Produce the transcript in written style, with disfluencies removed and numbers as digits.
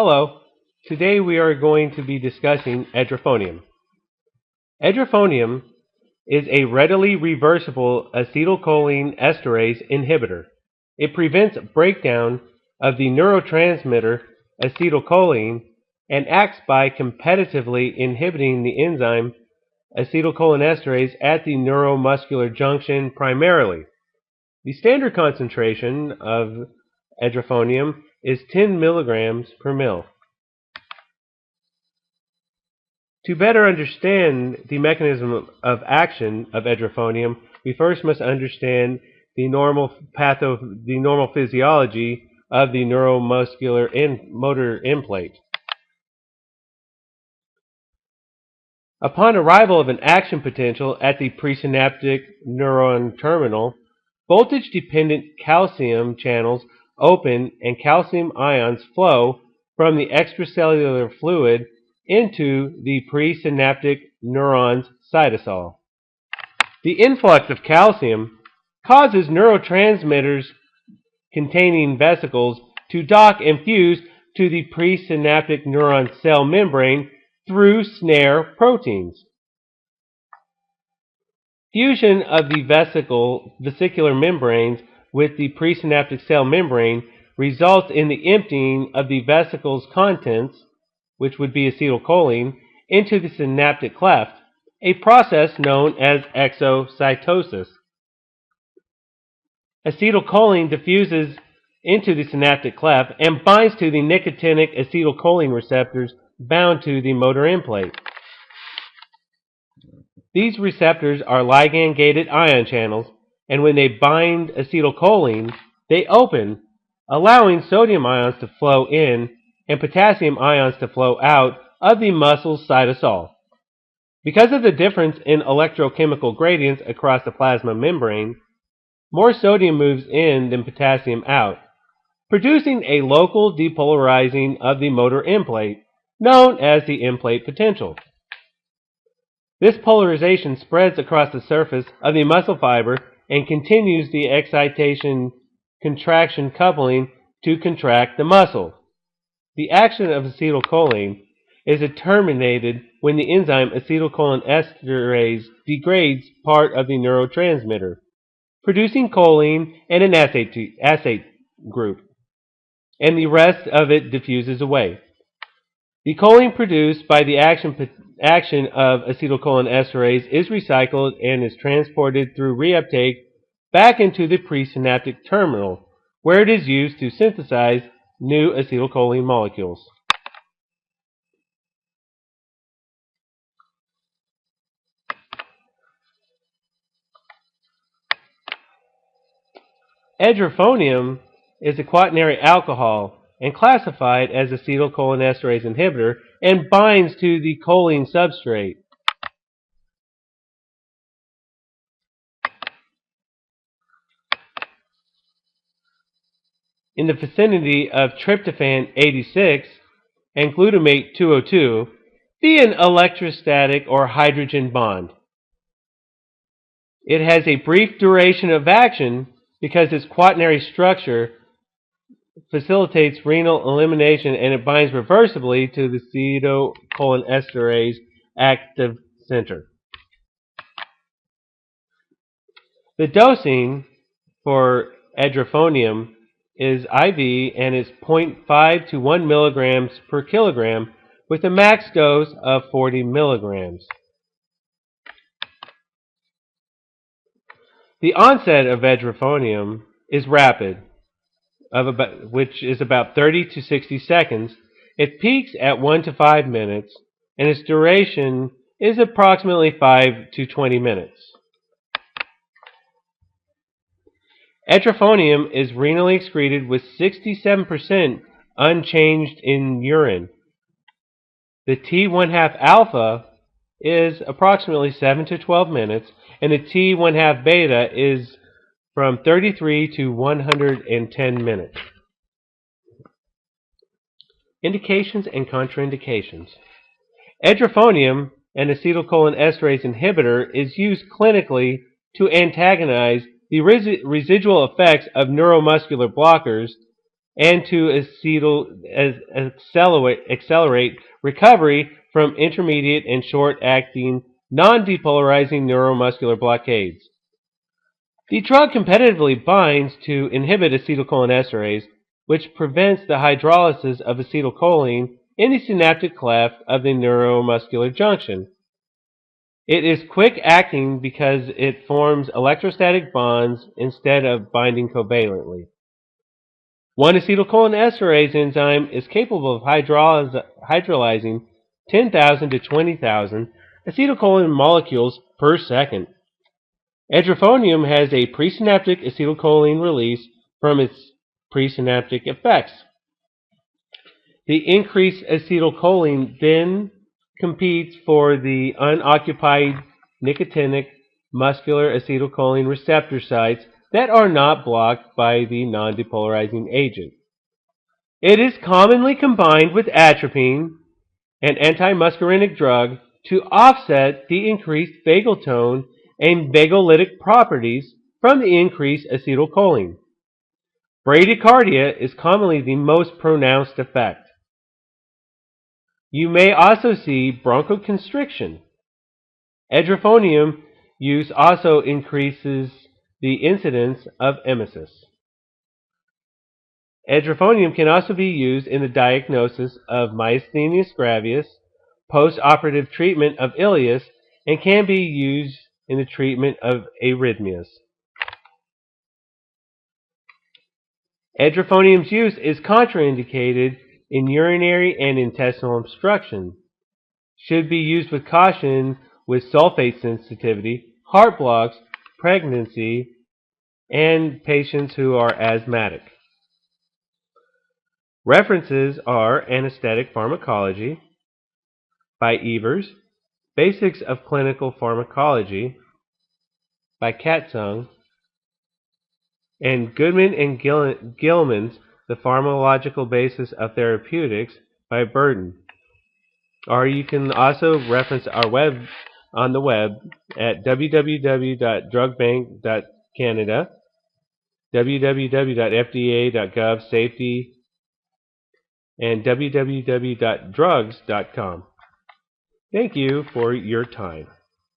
Hello. Today we are going to be discussing edrophonium. Edrophonium is a readily reversible acetylcholine esterase inhibitor. It prevents breakdown of the neurotransmitter acetylcholine and acts by competitively inhibiting the enzyme acetylcholinesterase at the neuromuscular junction primarily. The standard concentration of edrophonium is 10 milligrams per ml. To better understand the mechanism of action of edrophonium, we first must understand the normal physiology of the neuromuscular and motor end plate. Upon arrival of an action potential at the presynaptic neuron terminal, voltage-dependent calcium channels open and calcium ions flow from the extracellular fluid into the presynaptic neuron's cytosol. The influx of calcium causes neurotransmitters containing vesicles to dock and fuse to the presynaptic neuron cell membrane through snare proteins. Fusion of the vesicular membranes with the presynaptic cell membrane results in the emptying of the vesicle's contents, which would be acetylcholine, into the synaptic cleft, a process known as exocytosis. Acetylcholine diffuses into the synaptic cleft and binds to the nicotinic acetylcholine receptors bound to the motor end plate. These receptors are ligand-gated ion channels, and when they bind acetylcholine, they open, allowing sodium ions to flow in and potassium ions to flow out of the muscle's cytosol. Because of the difference in electrochemical gradients across the plasma membrane, more sodium moves in than potassium out, producing a local depolarizing of the motor end plate, known as the end plate potential. This polarization spreads across the surface of the muscle fiber and continues the excitation-contraction coupling to contract the muscle. The action of acetylcholine is terminated when the enzyme acetylcholinesterase degrades part of the neurotransmitter, producing choline and an acate group, and the rest of it diffuses away. The choline produced by the action of acetylcholinesterase is recycled and is transported through reuptake back into the presynaptic terminal, where it is used to synthesize new acetylcholine molecules. Edrophonium is a quaternary alcohol and classified as acetylcholinesterase inhibitor and binds to the choline substrate. In the vicinity of tryptophan 86 and glutamate 202 via an electrostatic or hydrogen bond. It has a brief duration of action because its quaternary structure facilitates renal elimination, and it binds reversibly to the acetylcholinesterase active center. The dosing for edrophonium is IV and is 0.5 to 1 milligrams per kilogram with a max dose of 40 milligrams. The onset of edrophonium is rapid, which is about 30 to 60 seconds. It peaks at 1 to 5 minutes, and its duration is approximately 5 to 20 minutes. Edrophonium is renally excreted with 67% unchanged in urine. The T1/2 alpha is approximately 7 to 12 minutes, and the T1/2 beta is from 33 to 110 minutes. Indications and contraindications. Edrophonium, an acetylcholinesterase inhibitor, is used clinically to antagonize the residual effects of neuromuscular blockers and to accelerate recovery from intermediate and short-acting non-depolarizing neuromuscular blockades. The drug competitively binds to inhibit acetylcholinesterase, which prevents the hydrolysis of acetylcholine in the synaptic cleft of the neuromuscular junction. It is quick-acting because it forms electrostatic bonds instead of binding covalently. One acetylcholinesterase enzyme is capable of hydrolyzing 10,000 to 20,000 acetylcholine molecules per second. Edrophonium has a presynaptic acetylcholine release from its presynaptic effects. The increased acetylcholine then competes for the unoccupied nicotinic muscular acetylcholine receptor sites that are not blocked by the non-depolarizing agent. It is commonly combined with atropine, an antimuscarinic drug, to offset the increased vagal tone and vagolytic properties from the increased acetylcholine. Bradycardia is commonly the most pronounced effect. You may also see bronchoconstriction. Edrophonium use also increases the incidence of emesis. Edrophonium can also be used in the diagnosis of myasthenia gravis, post-operative treatment of ileus, and can be used in the treatment of arrhythmias. Edrophonium's use is contraindicated in urinary and intestinal obstruction. Should be used with caution with sulfate sensitivity, heart blocks, pregnancy, and patients who are asthmatic. References are Anesthetic Pharmacology by Evers, Basics of Clinical Pharmacology by Katzung, and Goodman and Gilman's The Pharmacological Basis of Therapeutics by Burden. Or you can also reference our web on the web at www.drugbank.canada, www.fda.gov safety, and www.drugs.com. Thank you for your time.